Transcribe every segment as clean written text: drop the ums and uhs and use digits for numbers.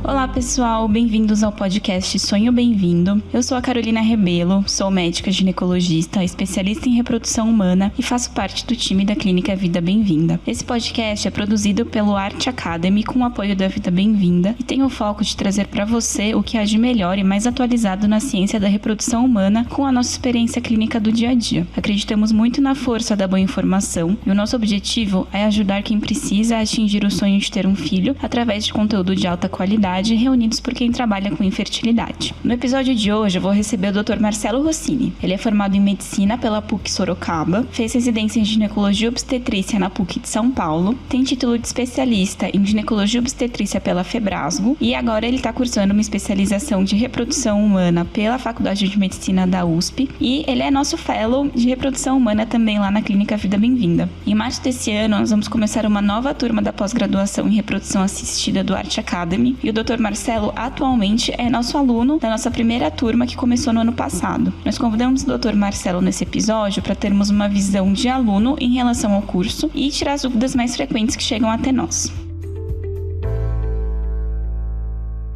Olá pessoal, bem-vindos ao podcast Sonho Bem-vindo. Eu sou a Carolina Rebelo, sou médica ginecologista, especialista em reprodução humana e faço parte do time da Clínica Vida Bem-vinda. Esse podcast é produzido pelo Art Academy com o apoio da Vida Bem-vinda e tem o foco de trazer para você o que há de melhor e mais atualizado na ciência da reprodução humana com a nossa experiência clínica do dia a dia. Acreditamos muito na força da boa informação e o nosso objetivo é ajudar quem precisa a atingir o sonho de ter um filho através de conteúdo de alta qualidade reunidos por quem trabalha com infertilidade. No episódio de hoje eu vou receber o Dr. Marcelo Rossini. Ele é formado em medicina pela PUC Sorocaba, fez residência em ginecologia e obstetrícia na PUC de São Paulo, tem título de especialista em ginecologia e obstetrícia pela Febrasgo e agora ele está cursando uma especialização de reprodução humana pela Faculdade de Medicina da USP e ele é nosso fellow de reprodução humana também lá na Clínica Vida Bem-vinda. Em março desse ano nós vamos começar uma nova turma da pós-graduação em reprodução assistida do Art Academy e o Dr. Marcelo atualmente é nosso aluno da nossa primeira turma que começou no ano passado. Nós convidamos o Dr. Marcelo nesse episódio para termos uma visão de aluno em relação ao curso e tirar as dúvidas mais frequentes que chegam até nós.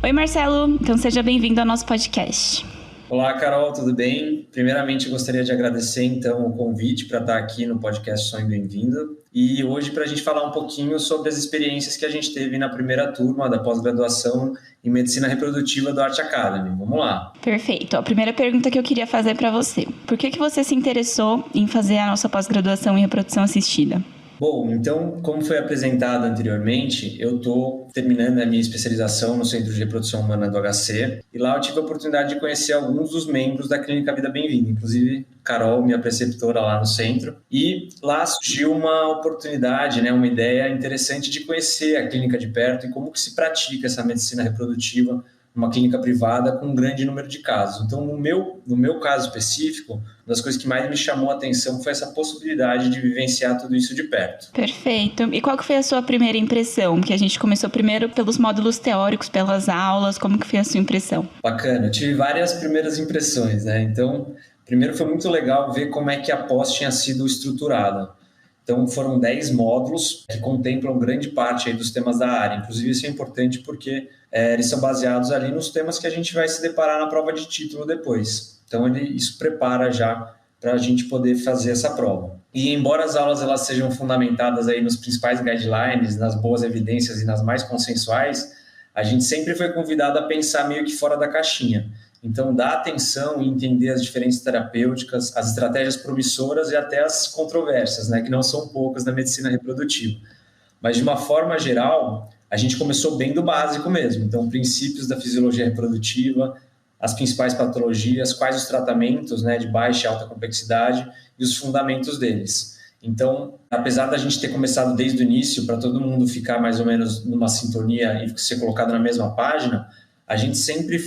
Oi Marcelo, então seja bem-vindo ao nosso podcast. Olá Carol, tudo bem? Primeiramente eu gostaria de agradecer então o convite para estar aqui no podcast Sonho Bem-vindo e hoje para a gente falar um pouquinho sobre as experiências que a gente teve na primeira turma da pós-graduação em Medicina Reprodutiva do Art Academy. Vamos lá. Perfeito. A primeira pergunta que eu queria fazer para você. Por que você se interessou em fazer a nossa pós-graduação em reprodução assistida? Bom, então, como foi apresentado anteriormente, eu estou terminando a minha especialização no Centro de Reprodução Humana do HC e lá eu tive a oportunidade de conhecer alguns dos membros da Clínica Vida Bem-vinda, inclusive Carol, minha preceptora lá no centro, e lá surgiu uma oportunidade, uma ideia interessante de conhecer a clínica de perto e como que se pratica essa medicina reprodutiva numa clínica privada com um grande número de casos. Então, no meu caso específico, uma das coisas que mais me chamou a atenção foi essa possibilidade de vivenciar tudo isso de perto. Perfeito. E qual que foi a sua primeira impressão? Que a gente começou primeiro pelos módulos teóricos, pelas aulas, como que foi a sua impressão? Bacana, eu tive várias primeiras impressões, Então, primeiro foi muito legal ver como é que a pós tinha sido estruturada. Então, foram 10 módulos que contemplam grande parte aí dos temas da área. Inclusive, isso é importante porque eles são baseados ali nos temas que a gente vai se deparar na prova de título depois. Então, isso prepara já para a gente poder fazer essa prova. E, embora as aulas elas sejam fundamentadas aí nos principais guidelines, nas boas evidências e nas mais consensuais, a gente sempre foi convidado a pensar meio que fora da caixinha. Então, dar atenção e entender as diferenças terapêuticas, as estratégias promissoras e até as controvérsias, que não são poucas na medicina reprodutiva. Mas, de uma forma geral, a gente começou bem do básico mesmo. Então, princípios da fisiologia reprodutiva, as principais patologias, quais os tratamentos de baixa e alta complexidade e os fundamentos deles. Então, apesar da gente ter começado desde o início, para todo mundo ficar mais ou menos numa sintonia e ser colocado na mesma página, a gente sempre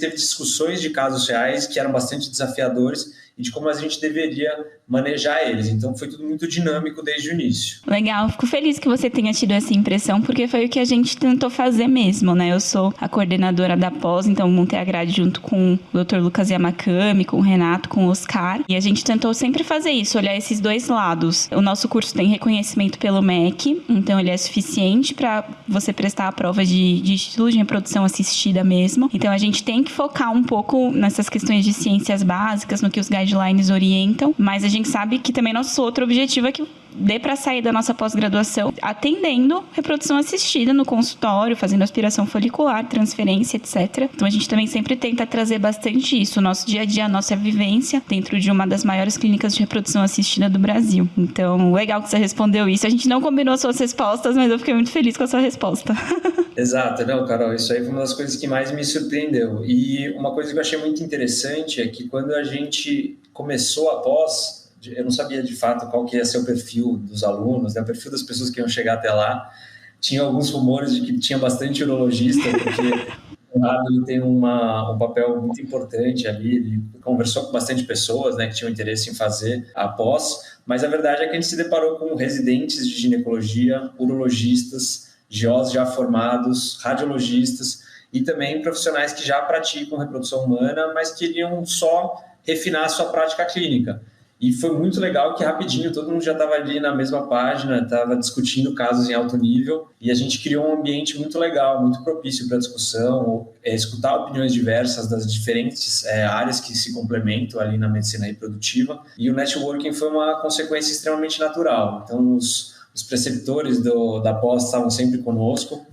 teve discussões de casos reais que eram bastante desafiadores e de como a gente deveria manejar eles. Então, foi tudo muito dinâmico desde o início. Legal, fico feliz que você tenha tido essa impressão, porque foi o que a gente tentou fazer mesmo, Eu sou a coordenadora da pós, então montei a grade junto com o Dr. Lucas Yamakami, com o Renato, com o Oscar, e a gente tentou sempre fazer isso, olhar esses dois lados. O nosso curso tem reconhecimento pelo MEC, então ele é suficiente para você prestar a prova de título de reprodução assistida mesmo. Então, a gente tem que focar um pouco nessas questões de ciências básicas, no que os guidelines orientam, mas a gente sabe que também nosso outro objetivo é que dê para sair da nossa pós-graduação atendendo reprodução assistida no consultório, fazendo aspiração folicular, transferência, etc. Então, a gente também sempre tenta trazer bastante isso, o nosso dia a dia, a nossa vivência dentro de uma das maiores clínicas de reprodução assistida do Brasil. Então, legal que você respondeu isso. A gente não combinou suas respostas, mas eu fiquei muito feliz com a sua resposta. Exato, Carol, isso aí foi uma das coisas que mais me surpreendeu. E uma coisa que eu achei muito interessante é que quando a gente começou a pós, eu não sabia de fato qual que ia ser o perfil dos alunos, o perfil das pessoas que iam chegar até lá. Tinha alguns rumores de que tinha bastante urologista, porque o lado ele tem um papel muito importante ali, ele conversou com bastante pessoas que tinham interesse em fazer a pós, mas a verdade é que a gente se deparou com residentes de ginecologia, urologistas, GOs já formados, radiologistas e também profissionais que já praticam reprodução humana, mas queriam só refinar a sua prática clínica. E foi muito legal que rapidinho todo mundo já estava ali na mesma página, estava discutindo casos em alto nível, e a gente criou um ambiente muito legal, muito propício para discussão, escutar opiniões diversas das diferentes áreas que se complementam ali na medicina reprodutiva. E o networking foi uma consequência extremamente natural. Então, os preceptores da pós estavam sempre conosco,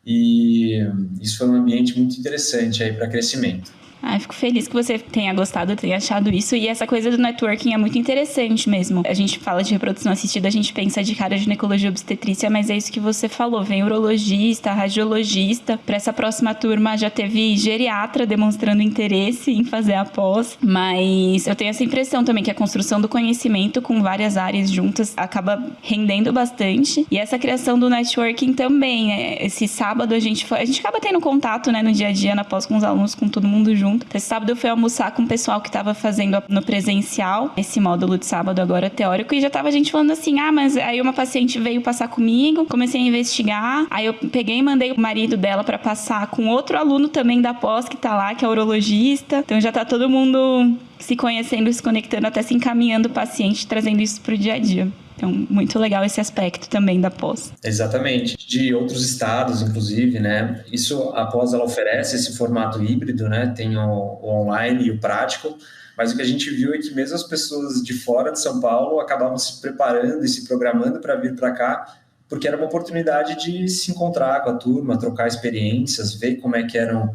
e isso foi um ambiente muito interessante aí para crescimento. Fico feliz que você tenha gostado, tenha achado isso. E essa coisa do networking é muito interessante mesmo. A gente fala de reprodução assistida, a gente pensa de cara de ginecologia e obstetrícia, mas é isso que você falou. Vem urologista, radiologista. Para essa próxima turma já teve geriatra demonstrando interesse em fazer a pós. Mas eu tenho essa impressão também que a construção do conhecimento com várias áreas juntas acaba rendendo bastante. E essa criação do networking também. Esse sábado a gente acaba tendo contato, né, no dia a dia, na pós com os alunos, com todo mundo junto. Esse sábado eu fui almoçar com o pessoal que estava fazendo no presencial, esse módulo de sábado agora teórico, e já tava a gente falando assim, mas aí uma paciente veio passar comigo, comecei a investigar, aí eu peguei e mandei o marido dela para passar com outro aluno também da pós que tá lá, que é urologista, então já tá todo mundo se conhecendo, se conectando, até se encaminhando o paciente, trazendo isso pro dia a dia. Então, muito legal esse aspecto também da pós. Exatamente. De outros estados, inclusive, né? Isso, a pós, ela oferece esse formato híbrido, né? Tem o online e o prático, mas o que a gente viu é que mesmo as pessoas de fora de São Paulo acabavam se preparando e se programando para vir para cá, porque era uma oportunidade de se encontrar com a turma, trocar experiências, ver como é que eram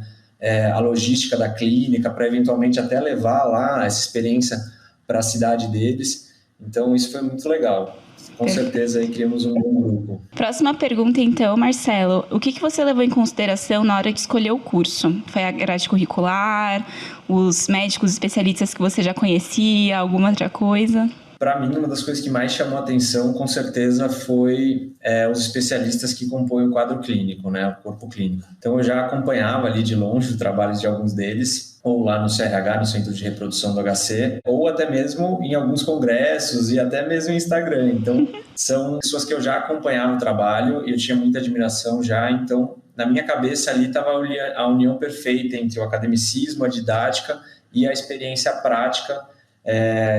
a logística da clínica, para eventualmente até levar lá essa experiência para a cidade deles. Então, isso foi muito legal. Com certeza, aí criamos um bom grupo. Próxima pergunta, então, Marcelo. O que você levou em consideração na hora de escolher o curso? Foi a grade curricular, os médicos especialistas que você já conhecia, alguma outra coisa? Para mim, uma das coisas que mais chamou a atenção, com certeza, foi os especialistas que compõem o quadro clínico, né, o corpo clínico. Então, eu já acompanhava ali de longe o trabalho de alguns deles, ou lá no CRH, no Centro de Reprodução do HC, ou até mesmo em alguns congressos e até mesmo em Instagram. Então, são pessoas que eu já acompanhava o trabalho e eu tinha muita admiração já. Então, na minha cabeça ali estava a união perfeita entre o academicismo, a didática e a experiência prática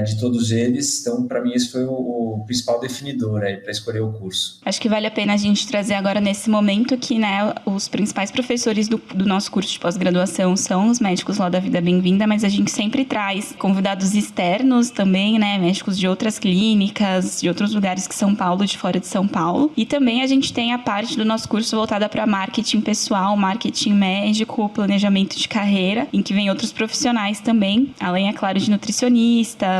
de todos eles. Então, para mim, esse foi o principal definidor aí para escolher o curso. Acho que vale a pena a gente trazer agora nesse momento que, né, os principais professores do nosso curso de pós-graduação são os médicos lá da Vida Bem-vinda, mas a gente sempre traz convidados externos também, né, médicos de outras clínicas, de outros lugares que São Paulo, de fora de São Paulo. E também a gente tem a parte do nosso curso voltada para marketing pessoal, marketing médico, planejamento de carreira, em que vem outros profissionais também, além, é claro, de nutricionista,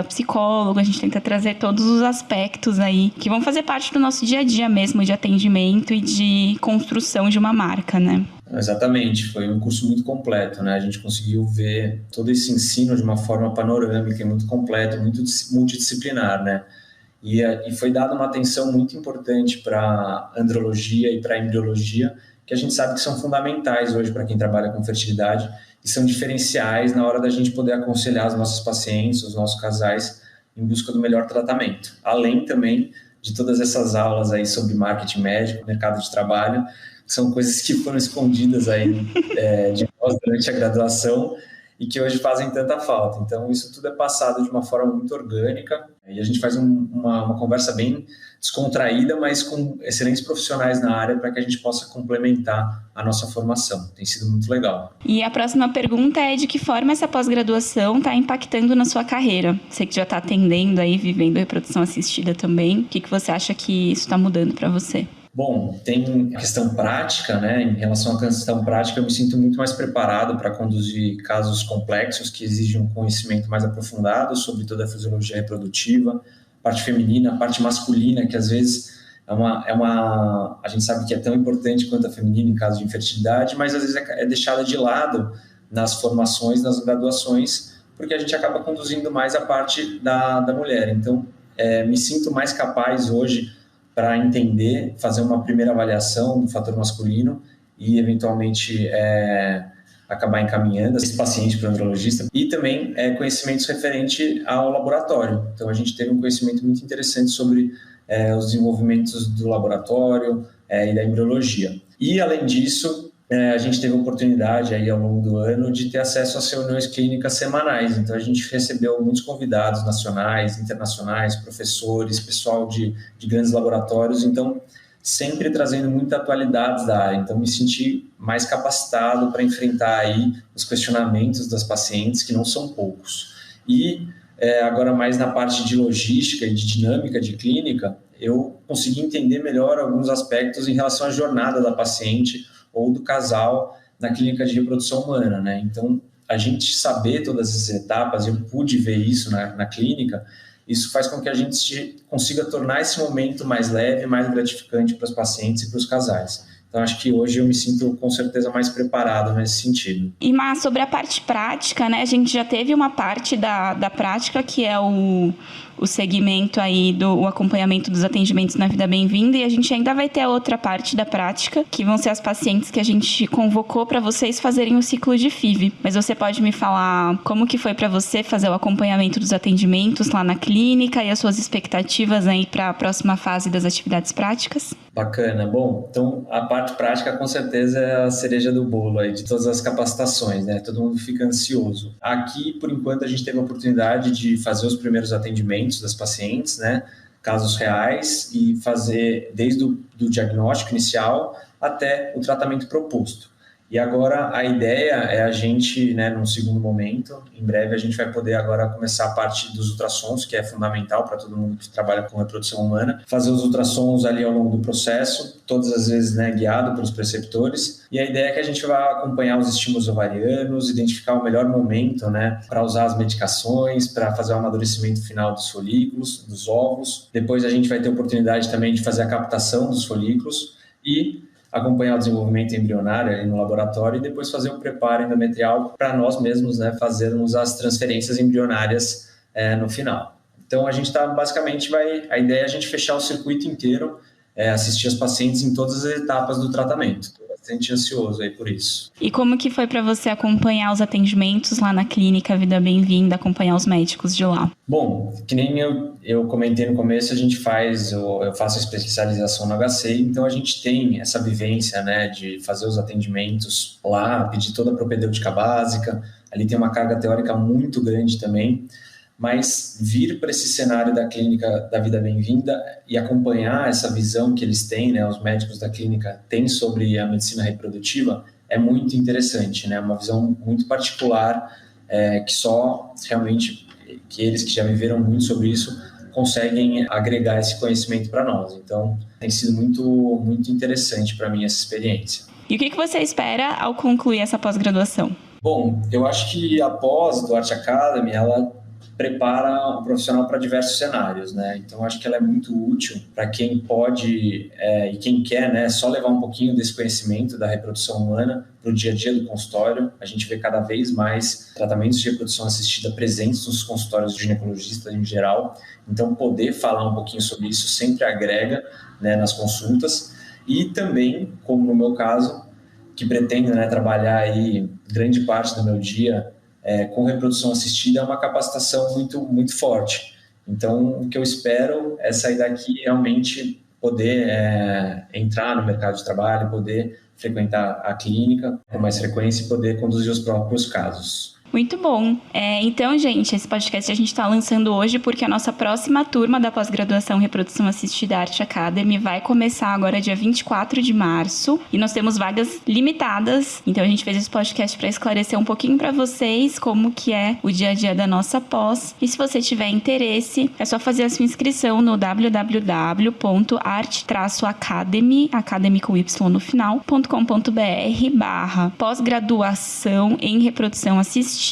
psicólogo. A gente tenta trazer todos os aspectos aí que vão fazer parte do nosso dia a dia mesmo, de atendimento e de construção de uma marca, né? Exatamente, foi um curso muito completo, né? A gente conseguiu ver todo esse ensino de uma forma panorâmica e muito completo, muito multidisciplinar, né? E foi dada uma atenção muito importante para andrologia e para embriologia, que a gente sabe que são fundamentais hoje para quem trabalha com fertilidade e são diferenciais na hora da gente poder aconselhar os nossos pacientes, os nossos casais, em busca do melhor tratamento. Além também de todas essas aulas aí sobre marketing médico, mercado de trabalho, que são coisas que foram escondidas aí de nós durante a graduação e que hoje fazem tanta falta. Então, isso tudo é passado de uma forma muito orgânica e a gente faz uma conversa bem descontraída, mas com excelentes profissionais na área para que a gente possa complementar a nossa formação. Tem sido muito legal. E a próxima pergunta é de que forma essa pós-graduação está impactando na sua carreira? Você que já está atendendo aí, vivendo reprodução assistida também, o que você acha que isso está mudando para você? Bom, tem a questão prática, né? Em relação à questão prática, eu me sinto muito mais preparado para conduzir casos complexos que exigem um conhecimento mais aprofundado sobre toda a fisiologia reprodutiva, parte feminina, parte masculina, que às vezes a gente sabe que é tão importante quanto a feminina em caso de infertilidade, mas às vezes é deixada de lado nas formações, nas graduações, porque a gente acaba conduzindo mais a parte da mulher. Então, me sinto mais capaz hoje para entender, fazer uma primeira avaliação do fator masculino e, eventualmente, acabar encaminhando esse paciente para o andrologista. E também conhecimentos referente ao laboratório. Então, a gente teve um conhecimento muito interessante sobre os desenvolvimentos do laboratório e da embriologia. E, além disso, a gente teve a oportunidade aí ao longo do ano de ter acesso às reuniões clínicas semanais. Então, a gente recebeu muitos convidados nacionais, internacionais, professores, pessoal de grandes laboratórios. Então, sempre trazendo muita atualidade da área. Então, me senti mais capacitado para enfrentar aí os questionamentos das pacientes, que não são poucos. E agora, mais na parte de logística e de dinâmica de clínica, eu consegui entender melhor alguns aspectos em relação à jornada da paciente ou do casal na clínica de reprodução humana, né? Então, a gente saber todas essas etapas, eu pude ver isso na clínica, isso faz com que a gente consiga tornar esse momento mais leve, mais gratificante para os pacientes e para os casais. Então, acho que hoje eu me sinto, com certeza, mais preparado nesse sentido. E, Má, sobre a parte prática, né? A gente já teve uma parte da prática, que é o segmento aí do acompanhamento dos atendimentos na Vida Bem-vinda, e a gente ainda vai ter a outra parte da prática, que vão ser as pacientes que a gente convocou para vocês fazerem o ciclo de FIV. Mas você pode me falar como que foi para você fazer o acompanhamento dos atendimentos lá na clínica e as suas expectativas aí para a próxima fase das atividades práticas? Bacana. Bom, então a parte prática com certeza é a cereja do bolo aí de todas as capacitações, né? Todo mundo fica ansioso. Aqui, por enquanto, a gente teve a oportunidade de fazer os primeiros atendimentos das pacientes, né? Casos reais, e fazer desde o diagnóstico inicial até o tratamento proposto. E agora a ideia é a gente, né, num segundo momento, em breve a gente vai poder agora começar a parte dos ultrassons, que é fundamental para todo mundo que trabalha com reprodução humana, fazer os ultrassons ali ao longo do processo, todas as vezes, né, guiado pelos preceptores. E a ideia é que a gente vai acompanhar os estímulos ovarianos, identificar o melhor momento, né, para usar as medicações, para fazer o amadurecimento final dos folículos, dos óvulos. Depois a gente vai ter a oportunidade também de fazer a captação dos folículos e acompanhar o desenvolvimento embrionário ali no laboratório e depois fazer o preparo endometrial para nós mesmos, né, fazermos as transferências embrionárias no final. Então, a gente está basicamente, a ideia é a gente fechar o circuito inteiro, assistir as pacientes em todas as etapas do tratamento. Estou bastante ansioso aí por isso. E como que foi para você acompanhar os atendimentos lá na clínica Vida Bem-vinda, acompanhar os médicos de lá? Bom, que nem eu comentei no começo, eu faço especialização no HC, então a gente tem essa vivência, né, de fazer os atendimentos lá, pedir toda a propedêutica básica, ali tem uma carga teórica muito grande também, mas vir para esse cenário da clínica da Vida Bem-vinda e acompanhar essa visão que eles têm, né, os médicos da clínica têm sobre a medicina reprodutiva, é muito interessante, né, uma visão muito particular, que só realmente que eles que já viveram muito sobre isso conseguem agregar esse conhecimento para nós. Então, tem sido muito, muito interessante para mim essa experiência. E o que você espera ao concluir essa pós-graduação? Bom, eu acho que a pós do Art Academy, ela prepara o profissional para diversos cenários, né? Então, acho que ela é muito útil para quem pode e quem quer, né, só levar um pouquinho desse conhecimento da reprodução humana para o dia a dia do consultório. A gente vê cada vez mais tratamentos de reprodução assistida presentes nos consultórios de ginecologistas em geral. Então, poder falar um pouquinho sobre isso sempre agrega, né, nas consultas. E também, como no meu caso, que pretendo, né, trabalhar aí grande parte do meu dia com reprodução assistida, é uma capacitação muito, muito forte. Então, o que eu espero é sair daqui e realmente poder entrar no mercado de trabalho, poder frequentar a clínica com mais frequência e poder conduzir os próprios casos. Muito bom. Então, gente, esse podcast a gente está lançando hoje porque a nossa próxima turma da pós-graduação Reprodução Assistida Art Academy vai começar agora dia 24 de março e nós temos vagas limitadas. Então, a gente fez esse podcast para esclarecer um pouquinho para vocês como que é o dia a dia da nossa pós. E se você tiver interesse, é só fazer a sua inscrição no www.art-academy, academy com Y no final, .com.br/pós-graduação em reprodução assistida.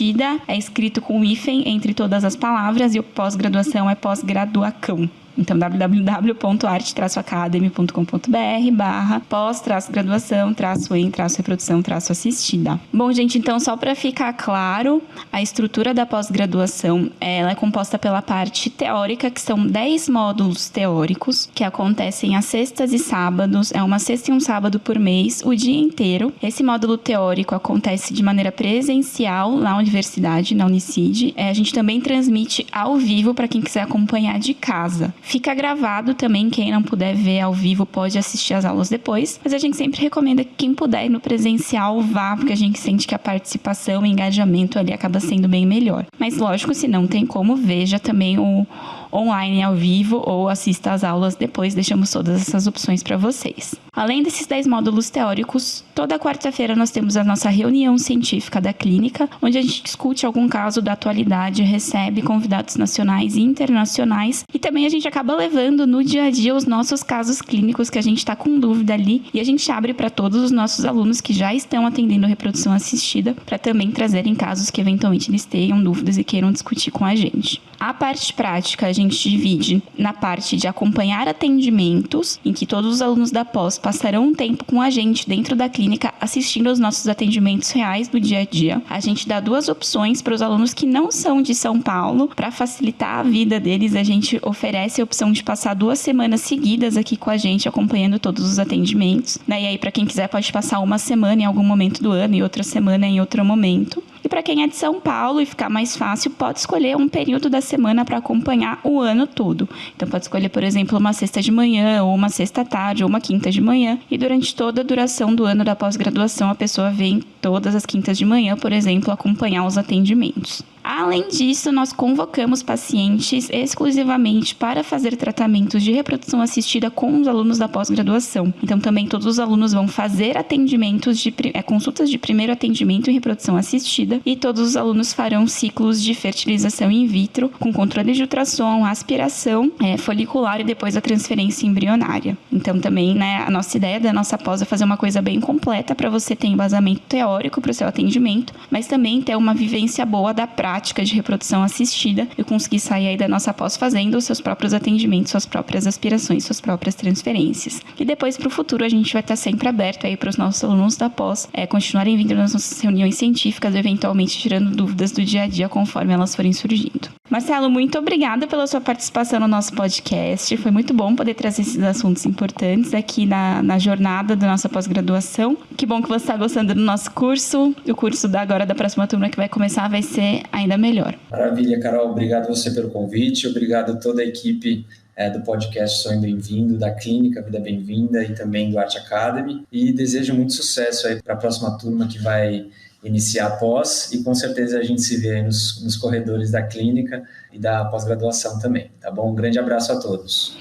É escrito com hífen entre todas as palavras e o pós-graduação é pós-graduacão. Então, www.art-academy.com.br/pós-graduação-em-reprodução-assistida. Bom, gente, então só para ficar claro, a estrutura da pós-graduação, ela é composta pela parte teórica, que são 10 módulos teóricos, que acontecem às sextas e sábados, é uma sexta e um sábado por mês, o dia inteiro. Esse módulo teórico acontece de maneira presencial na universidade, na Unicid. A gente também transmite ao vivo para quem quiser acompanhar de casa. Fica gravado também, quem não puder ver ao vivo pode assistir as aulas depois, mas a gente sempre recomenda que quem puder ir no presencial vá, porque a gente sente que a participação e o engajamento ali acaba sendo bem melhor. Mas lógico, se não tem como, veja também o online ao vivo ou assista às aulas depois, deixamos todas essas opções para vocês. Além desses 10 módulos teóricos, toda quarta-feira nós temos a nossa reunião científica da clínica, onde a gente discute algum caso da atualidade, recebe convidados nacionais e internacionais e também a gente acaba levando no dia a dia os nossos casos clínicos que a gente está com dúvida ali e a gente abre para todos os nossos alunos que já estão atendendo reprodução assistida para também trazerem casos que eventualmente eles tenham dúvidas e queiram discutir com a gente. A parte prática a gente divide na parte de acompanhar atendimentos, em que todos os alunos da pós passarão um tempo com a gente dentro da clínica assistindo aos nossos atendimentos reais do dia a dia. A gente dá 2 opções para os alunos que não são de São Paulo. Para facilitar a vida deles, a gente oferece a opção de passar 2 semanas seguidas aqui com a gente, acompanhando todos os atendimentos. Daí aí, para quem quiser, pode passar uma semana em algum momento do ano e outra semana em outro momento. E para quem é de São Paulo e ficar mais fácil, pode escolher um período da semana para acompanhar o ano todo. Então pode escolher, por exemplo, uma sexta de manhã, ou uma sexta à tarde, ou uma quinta de manhã. E durante toda a duração do ano da pós-graduação, a pessoa vem todas as quintas de manhã, por exemplo, acompanhar os atendimentos. Além disso, nós convocamos pacientes exclusivamente para fazer tratamentos de reprodução assistida com os alunos da pós-graduação. Então, também todos os alunos vão fazer atendimentos consultas de primeiro atendimento em reprodução assistida e todos os alunos farão ciclos de fertilização in vitro com controle de ultrassom, aspiração folicular e depois a transferência embrionária. Então, também, a nossa ideia da nossa pós é fazer uma coisa bem completa para você ter embasamento teórico para o seu atendimento, mas também ter uma vivência boa da prática de reprodução assistida e conseguir sair aí da nossa pós fazendo os seus próprios atendimentos, suas próprias aspirações, suas próprias transferências. E depois, para o futuro, a gente vai estar sempre aberto aí para os nossos alunos da pós continuarem vindo nas nossas reuniões científicas, eventualmente tirando dúvidas do dia a dia conforme elas forem surgindo. Marcelo, muito obrigada pela sua participação no nosso podcast. Foi muito bom poder trazer esses assuntos importantes aqui na jornada da nossa pós-graduação. Que bom que você está gostando do nosso curso. O curso da próxima turma que vai começar vai ser ainda melhor. Maravilha, Carol. Obrigado você pelo convite. Obrigado a toda a equipe do podcast Sonho Bem-vindo, da Clínica Vida Bem-vinda e também do Arte Academy. E desejo muito sucesso aí para a próxima turma que vai iniciar a pós e com certeza a gente se vê aí nos corredores da clínica e da pós-graduação também, tá bom? Um grande abraço a todos.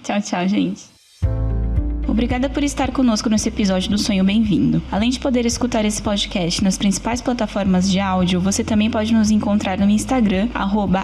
Tchau, tchau, gente. Obrigada por estar conosco nesse episódio do Sonho Bem-vindo. Além de poder escutar esse podcast nas principais plataformas de áudio, você também pode nos encontrar no Instagram,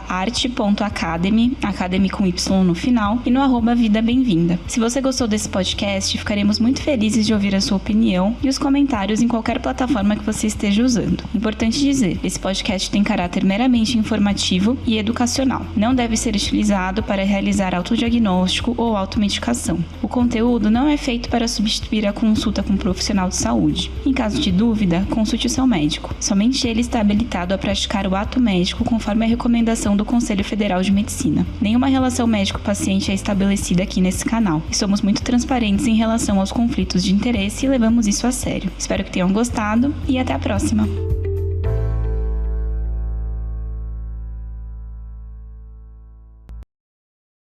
@arte.academy, academy com Y no final, e no @vida bem-vinda. Se você gostou desse podcast, ficaremos muito felizes de ouvir a sua opinião e os comentários em qualquer plataforma que você esteja usando. Importante dizer, esse podcast tem caráter meramente informativo e educacional. Não deve ser utilizado para realizar autodiagnóstico ou automedicação. O conteúdo não é feito para substituir a consulta com um profissional de saúde. Em caso de dúvida, consulte o seu médico. Somente ele está habilitado a praticar o ato médico conforme a recomendação do Conselho Federal de Medicina. Nenhuma relação médico-paciente é estabelecida aqui nesse canal e somos muito transparentes em relação aos conflitos de interesse e levamos isso a sério. Espero que tenham gostado e até a próxima!